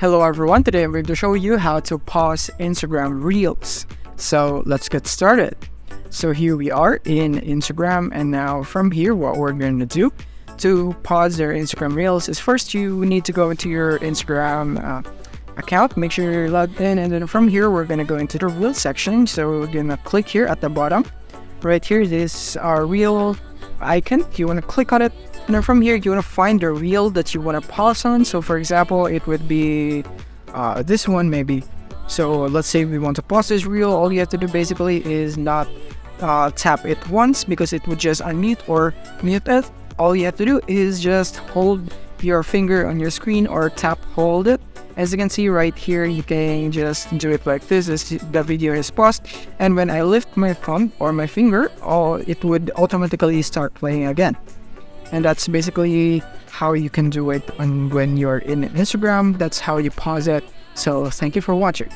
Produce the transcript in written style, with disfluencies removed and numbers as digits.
Hello everyone, today I'm going to show you how to pause Instagram Reels. So let's get started. So here we are in Instagram, and now from here what we're going to do to pause their Instagram Reels is first you need to go into your Instagram account, make sure you're logged in, and then from here we're going to go into the Reel section. So we're going to click here at the bottom. Right here, this is our Reel icon. You want to click on it. And then from here, you want to find the reel that you want to pause on. So for example, it would be this one maybe. So let's say we want to pause this reel. All you have to do basically is not tap it once, because it would just unmute or mute it. All you have to do is just hold your finger on your screen or tap hold it. As you can see right here, you can just do it like this as the video is paused. And when I lift my thumb or my finger, it would automatically start playing again. And that's basically how you can do it when you're in Instagram. That's how you pause it. So thank you for watching.